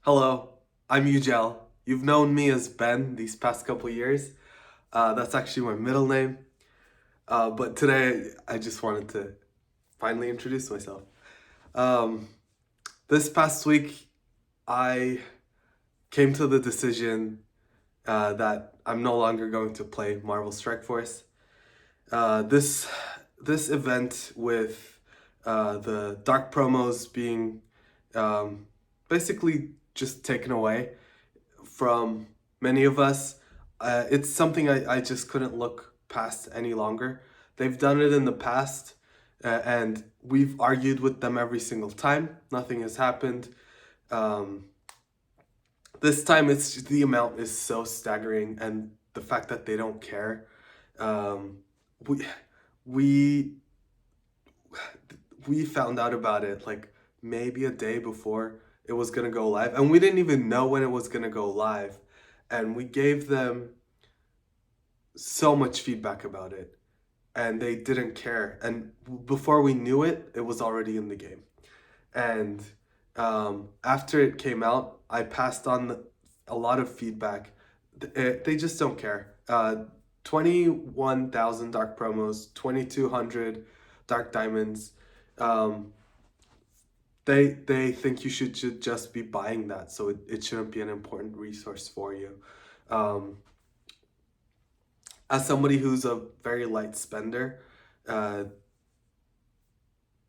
Hello, I'm Ugel. You've known me as Ben these past couple years. That's actually my middle name. But today I just wanted to finally introduce myself. Um, this past week I came to the decision that I'm no longer going to play Marvel Strike Force. This event with the dark promos being um, basically just taken away from many of us. It's something I just couldn't look past any longer. They've done it in the past, and we've argued with them every single time. Nothing has happened. Um, this time, the amount is so staggering, and the fact that they don't care. Um, we we we found out about it like maybe a day before it was gonna go live, and we didn't even know when it was gonna go live, and we gave them so much feedback about it, and they didn't care. And before we knew it, it was already in the game. And after it came out, I passed on a lot of feedback. They just don't care. 21,000 dark promos, 2,200 dark diamonds. Um, they think you should just be buying that, so it shouldn't be an important resource for you. Um, as somebody who's a very light spender, uh,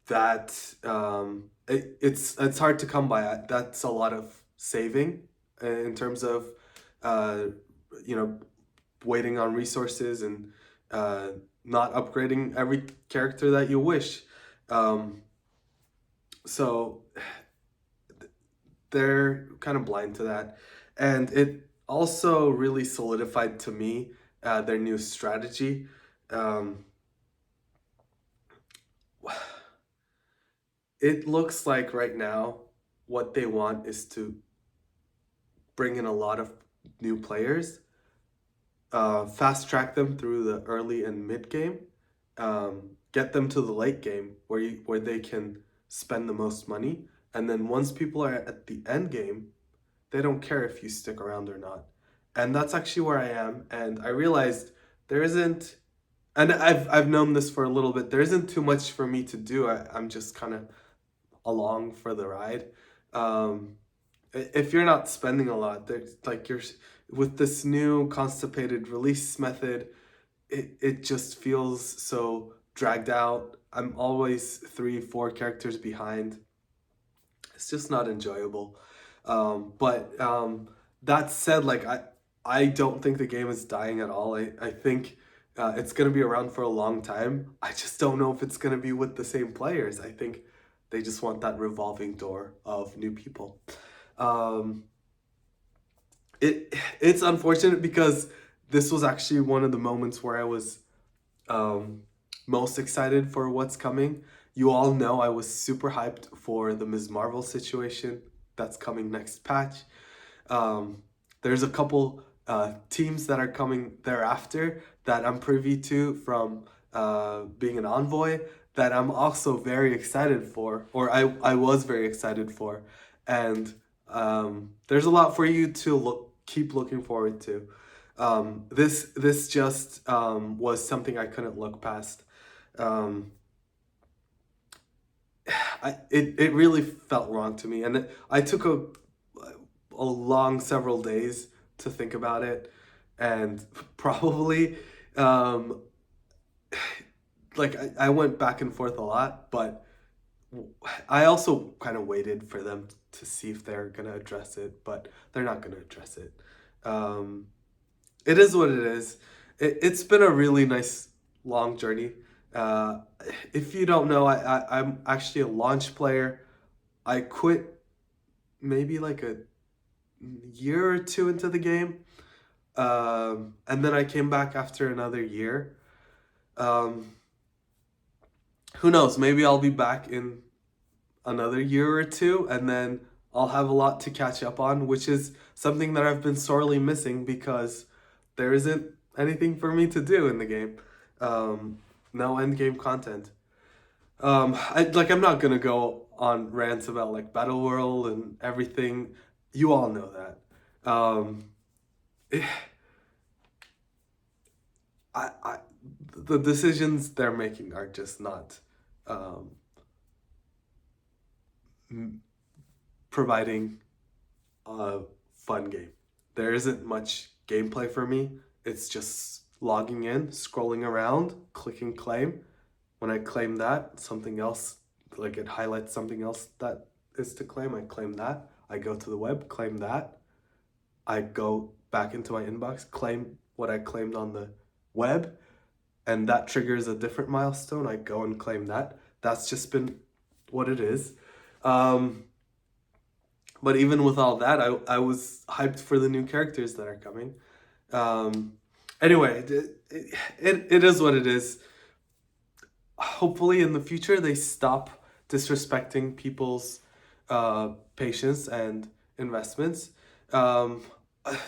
it's hard to come by. That's a lot of saving in terms of uh, you know waiting on resources and uh, not upgrading every character that you wish. Um, so they're kind of blind to that, and it also really solidified to me their new strategy. Um, it looks like right now what they want is to bring in a lot of new players, fast track them through the early and mid game, get them to the late game where they can spend the most money, and then once people are at the end game, they don't care if you stick around or not. And that's actually where I am. And I realized there isn't, and I've known this for a little bit. There isn't too much for me to do. I'm just kind of along for the ride. Um, if you're not spending a lot, there's like you're with this new constipated release method, it just feels so dragged out. I'm always 3, 4 characters behind. It's just not enjoyable. But that said, like I don't think the game is dying at all. I think it's gonna be around for a long time. I just don't know if it's gonna be with the same players. I think they just want that revolving door of new people. Um, it's unfortunate because this was actually one of the moments where I was um, most excited for what's coming. You all know I was super hyped for the Ms. Marvel situation that's coming next patch. Um, there's a couple teams that are coming thereafter that I'm privy to from being an envoy that I'm also very excited for, or I was very excited for. And there's a lot for you to keep looking forward to. This just was something I couldn't look past. Um, it really felt wrong to me, and I took a long several days to think about it, and probably um, like I went back and forth a lot, but I also kind of waited for them to see if they're gonna address it, but they're not gonna address it. Um, it is what it is. It's been a really nice long journey. Uh, if you don't know, I'm actually a launch player. I quit maybe like a year or two into the game. And then I came back after another year. Um, who knows? Maybe I'll be back in another year or two, and then I'll have a lot to catch up on, which is something that I've been sorely missing because there isn't anything for me to do in the game. Um, no end game content. I'm not gonna go on rants about like Battle World and everything. You all know that. Eh, I the decisions they're making are just not um, providing a fun game. There isn't much gameplay for me. It's just logging in, scrolling around, clicking claim. When I claim that, something else, like it highlights something else that is to claim, I claim that. I go to the web, claim that. I go back into my inbox, claim what I claimed on the web, and that triggers a different milestone. I go and claim that. That's just been what it is. Um, but even with all that, I was hyped for the new characters that are coming. Um, anyway, it is what it is. Hopefully, in the future, they stop disrespecting people's patience and investments. Um,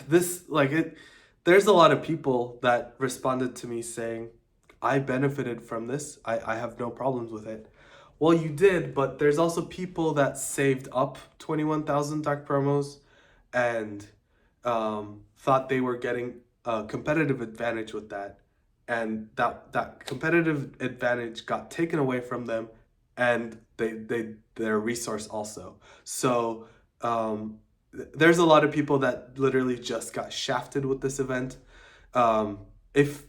this like it. There's a lot of people that responded to me saying, "I benefited from this. I have no problems with it." Well, you did, but there's also people that saved up 21,000 dark promos and thought they were getting a competitive advantage with that, and that competitive advantage got taken away from them, and they their resource also. So there's a lot of people that literally just got shafted with this event. If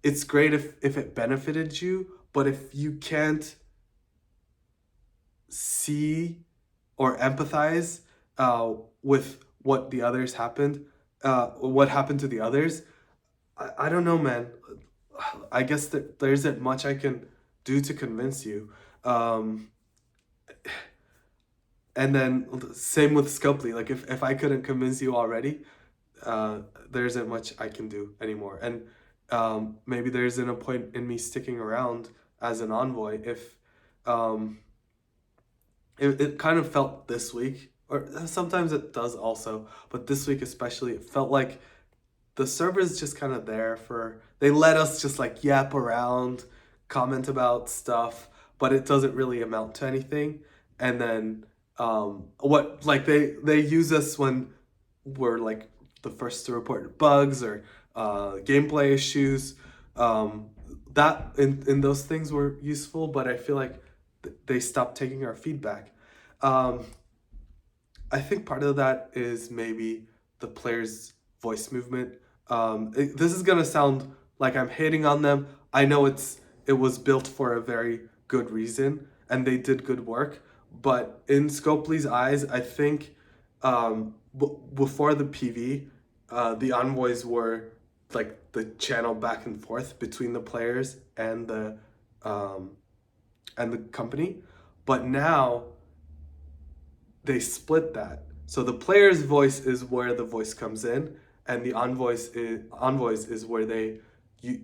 it's great if it benefited you, but if you can't see or empathize with what happened to the others, I don't know, man. I guess that there isn't much I can do to convince you. Um, and then same with Scopely. Like if I couldn't convince you already, there isn't much I can do anymore. And maybe there isn't a point in me sticking around as an envoy if um, it kind of felt this week, or sometimes it does also, but this week especially, it felt like the server's just kind of there for, they let us just like yap around, comment about stuff, but it doesn't really amount to anything. And then what like they use us when we're like the first to report bugs or gameplay issues. Um, that in those things were useful, but I feel like they stopped taking our feedback. Um, I think part of that is maybe the players' voice movement. This is gonna sound like I'm hating on them. I know it was built for a very good reason, and they did good work. But in Scopely's eyes, I think before the PV, the envoys were like the channel back and forth between the players um, and the company. But now they split that. So the player's voice is where the voice comes in, and the envoys is where they you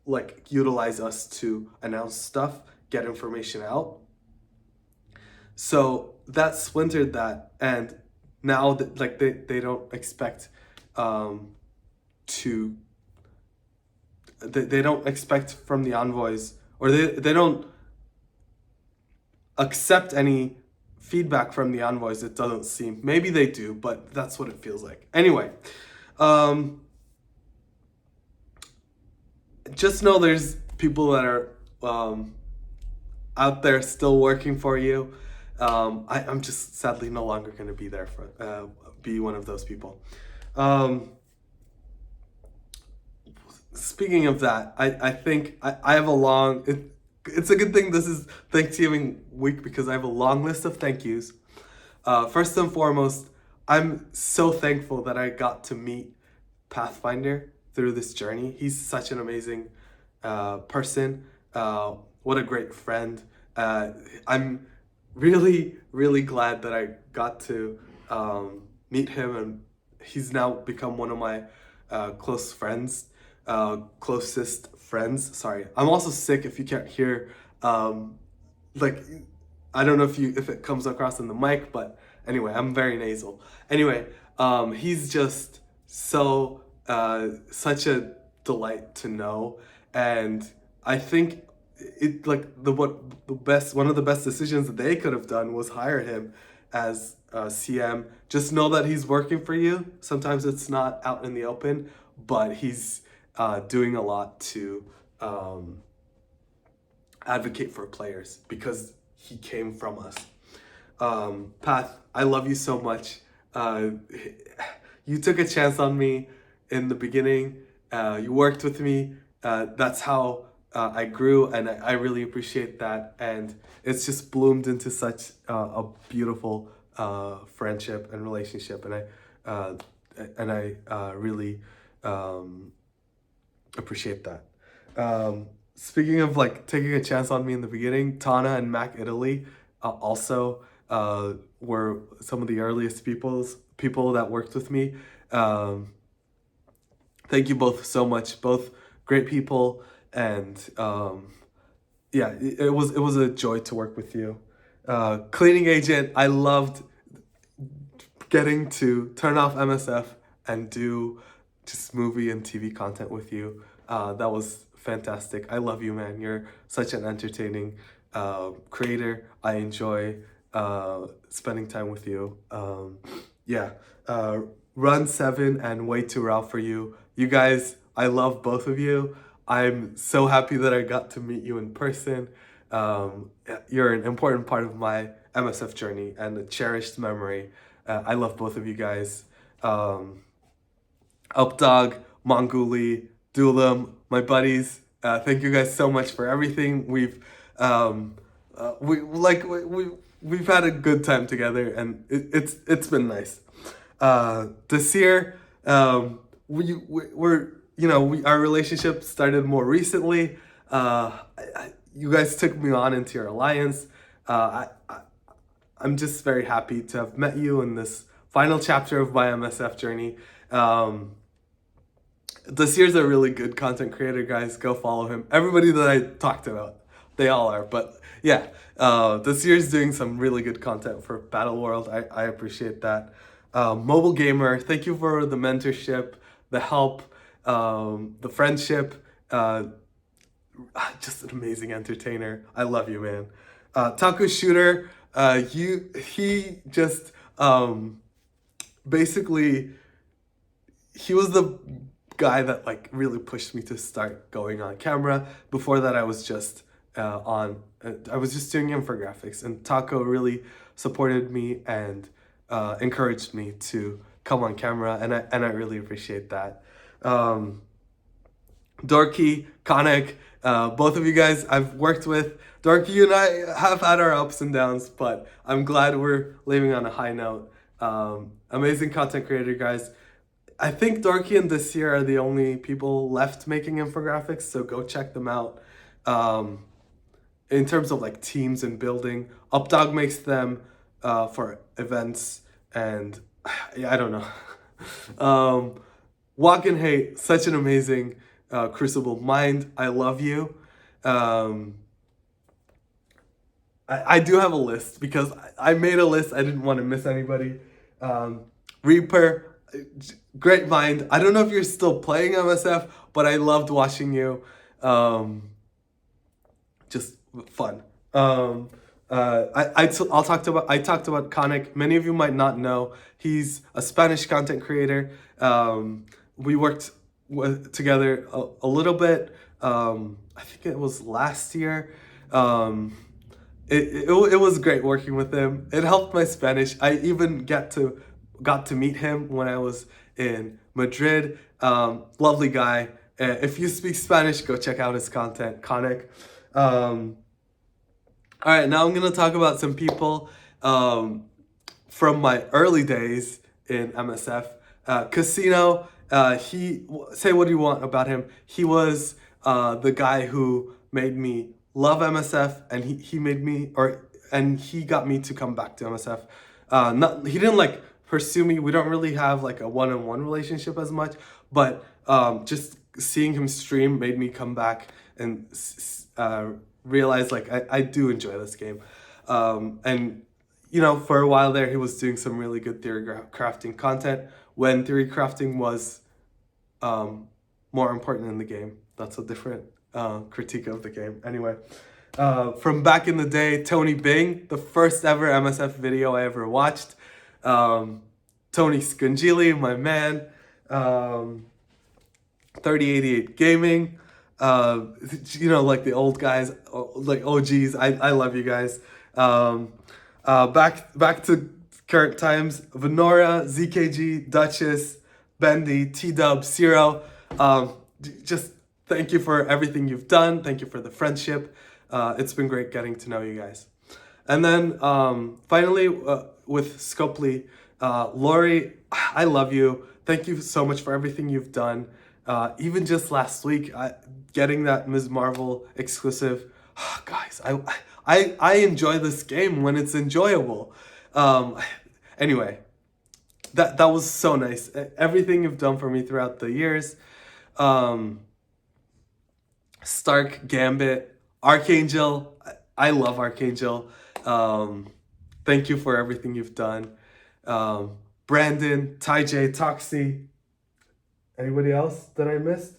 like utilize us to announce stuff, get information out. So that splintered that, and now that like they don't expect to they don't expect from the envoys, or they don't accept any feedback from the envoys. It doesn't seem, maybe they do, but that's what it feels like anyway. Just know there's people that are out there still working for you. I'm just sadly no longer going to be there for be one of those people. Speaking of that, I think I have a long it's a good thing this is Thanksgiving week because I have a long list of thank yous. First and foremost, I'm so thankful that I got to meet Pathfinder through this journey. He's such an amazing person. What a great friend. I'm really, really glad that I got to meet him, and he's now become one of my closest friends. Sorry, I'm also sick. If you can't hear, like I don't know if it comes across in the mic, but anyway, I'm very nasal. Anyway, he's just such a delight to know, and I think it like the one of the best decisions that they could have done was hire him as CM, just know that he's working for you. Sometimes it's not out in the open, but he's doing a lot to advocate for players because he came from us. Path, I love you so much. You took a chance on me in the beginning. You worked with me. That's how I grew, and I really appreciate that. And it's just bloomed into such a beautiful friendship and relationship. And I really appreciate that. Speaking of like taking a chance on me in the beginning, Tana and Mac Italy also were some of the earliest people that worked with me. Thank you both so much. Both great people, and yeah, it was a joy to work with you. Cleaning agent, I loved getting to turn off MSF and do just movie and TV content with you. That was fantastic. I love you, man. You're such an entertaining creator. I enjoy spending time with you. Yeah. Run 7 and Way Too Raw for you. You guys, I love both of you. I'm so happy that I got to meet you in person. You're an important part of my MSF journey and a cherished memory. I love both of you guys. Updog, Monguli, Dulam, my buddies. Thank you guys so much for everything. We've had a good time together, and it's been nice. This year, our relationship started more recently. You guys took me on into your alliance. I'm just very happy to have met you in this final chapter of my MSF journey. This year's a really good content creator, guys. Go follow him. Everybody that I talked about, they all are. But yeah, this year's doing some really good content for Battle World. I appreciate that. Mobile Gamer, thank you for the mentorship, the help, the friendship. Just an amazing entertainer. I love you, man. Taco Shooter, he just basically, he was the guy that like really pushed me to start going on camera. Before that, I was just I was just doing infographics, and Taco really supported me and encouraged me to come on camera, and I really appreciate that. Dorky, Konik, both of you guys I've worked with. Dorky and I have had our ups and downs, but I'm glad we're leaving on a high note. Amazing content creator, guys. I think Dorky and This Year are the only people left making infographics, so go check them out. In terms of like teams and building, Updog makes them for events, and yeah, I don't know. Walk and Hate, such an amazing Crucible mind. I love you. I do have a list because I made a list. I didn't want to miss anybody. Reaper, great mind. I don't know if you're still playing MSF, but I loved watching you. Just fun. I talked about Konik. Many of you might not know. He's a Spanish content creator. We worked together a little bit. I think it was last year. It was great working with him. It helped my Spanish. I even got to meet him when I was in Madrid. Lovely guy. If you speak Spanish, go check out his content, Konik. All right, now I'm gonna talk about some people from my early days in MSF. Casino. Say what you want about him. He was the guy who made me love MSF, and he got me to come back to MSF. He didn't like pursue me. We don't really have like a one-on-one relationship as much, but just seeing him stream made me come back and realize like I do enjoy this game. And for a while there, he was doing some really good theory crafting content when theory crafting was more important in the game. That's a different critique of the game. Anyway, from back in the day, Tony Bing, the first ever MSF video I ever watched. Tony Scungili, my man. 3088 Gaming. Like the old guys, like OGs. I love you guys. Back to current times. Venora, ZKG, Duchess, Bendy, T-Dub, Zero. Just thank you for everything you've done. Thank you for the friendship. It's been great getting to know you guys. And then finally, with Scopely, Lori, I love you. Thank you so much for everything you've done. Even just last week, getting that Ms. Marvel exclusive, guys, I enjoy this game when it's enjoyable. Anyway, that was so nice. Everything you've done for me throughout the years. Stark, Gambit, Archangel. I love Archangel. Thank you for everything you've done. Brandon, Ty J, Toxie. Anybody else that I missed?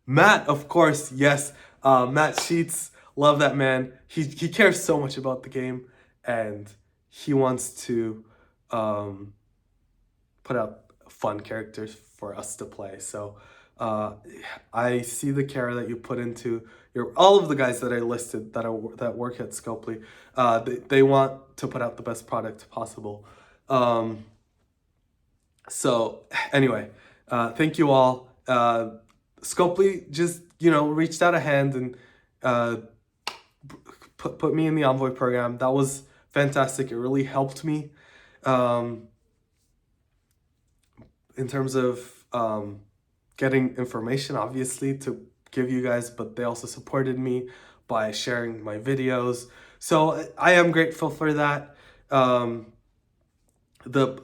Matt, of course, yes. Matt Sheets, love that man. He cares so much about the game, and he wants to put out fun characters for us to play. So I see the care that you put into all of the guys that I listed that work at Scopely. They want to put out the best product possible. So anyway, thank you all. Scopely just reached out a hand and put me in the Envoy program. That was fantastic. It really helped me in terms of getting information, obviously, to give you guys, but they also supported me by sharing my videos. So I am grateful for that. The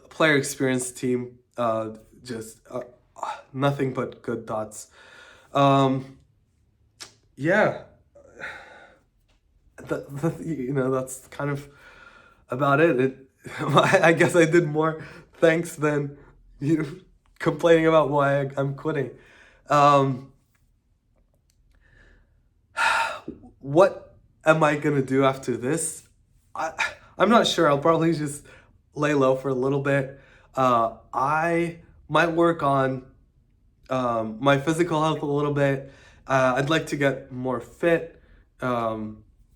player experience team, just nothing but good thoughts. Yeah, that's kind of about it. I guess I did more thanks than you complaining about why I'm quitting. What am I gonna do after this? I'm not sure. I'll probably just lay low for a little bit. I might work on my physical health a little bit. I'd like to get more fit.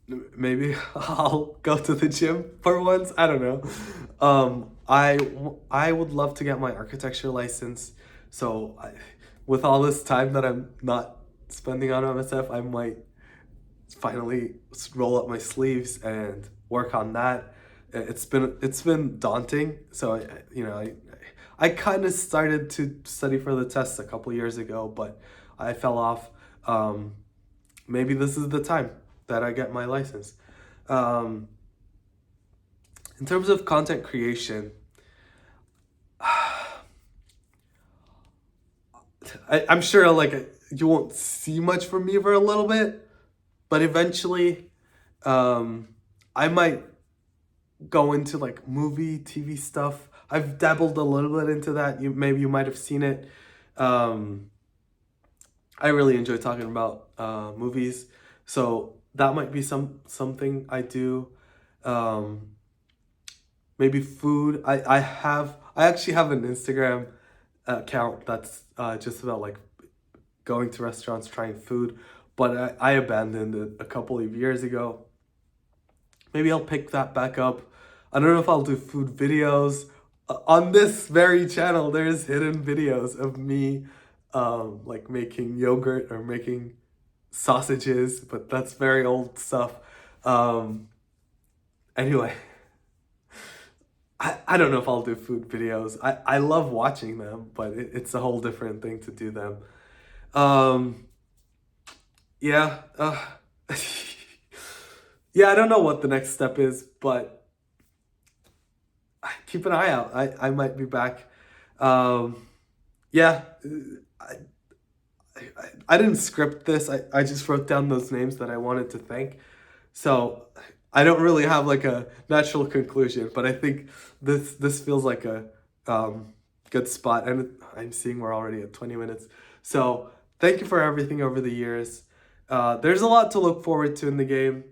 Maybe I'll go to the gym for once. I don't know. I would love to get my architecture license. So with all this time that I'm not spending on MSF, I might finally roll up my sleeves and work on that. It's been daunting. So I kind of started to study for the tests a couple years ago, but I fell off. Maybe this is the time that I get my license. In terms of content creation, I'm sure you won't see much from me for a little bit, but eventually I might go into movie, TV stuff. I've dabbled a little bit into that. Maybe you might have seen it. I really enjoy talking about movies, so that might be something I do. Maybe food. I actually have an Instagram account that's just about going to restaurants, trying food, but I abandoned it a couple of years ago. Maybe I'll pick that back up. I don't know if I'll do food videos. On this very channel, there's hidden videos of me making yogurt or making sausages, but that's very old stuff. Anyway, I don't know if I'll do food videos. I love watching them, but it's a whole different thing to do them. Yeah. Yeah, I don't know what the next step is, but keep an eye out. I might be back. Yeah, I didn't script this. I just wrote down those names that I wanted to thank. So I don't really have a natural conclusion, but I think this feels like a good spot. And I'm seeing we're already at 20 minutes. So thank you for everything over the years. There's a lot to look forward to in the game.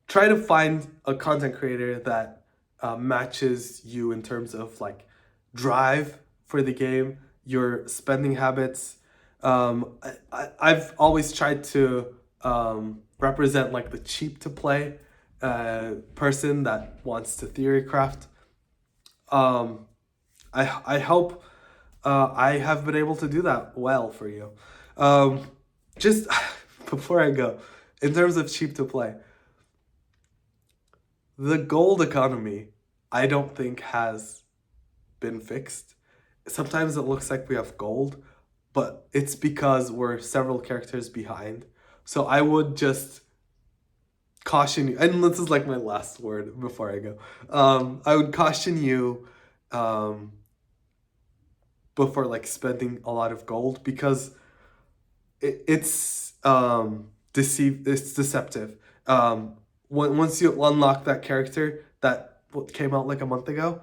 Try to find a content creator that matches you in terms of like drive for the game, your spending habits. I've always tried to represent like the cheap to play person that wants to theorycraft. Um, I hope I have been able to do that well for you. Just before I go, in terms of cheap to play, the gold economy, I don't think has been fixed. Sometimes it looks like we have gold, but it's because we're several characters behind. So I would just caution you, and this is like my last word before I go. I would caution you um, before like spending a lot of gold because it's deceptive. Once you unlock that character that came out like a month ago,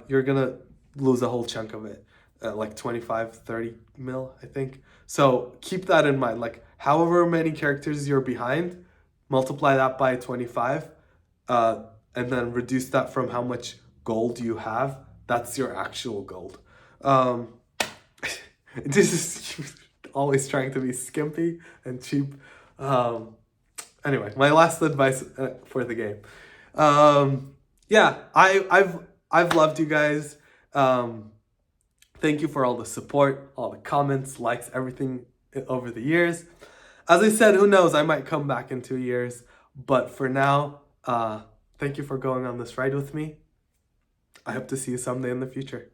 you're gonna lose a whole chunk of it, like 25-30 mil, I think. So keep that in mind. Like however many characters you're behind, multiply that by 25, and then reduce that from how much gold you have. That's your actual gold. Um, this is always trying to be skimpy and cheap. Um, anyway, my last advice for the game. Yeah, I've loved you guys. Thank you for all the support, all the comments, likes, everything over the years. As I said, who knows? I might come back in 2 years. But for now, thank you for going on this ride with me. I hope to see you someday in the future.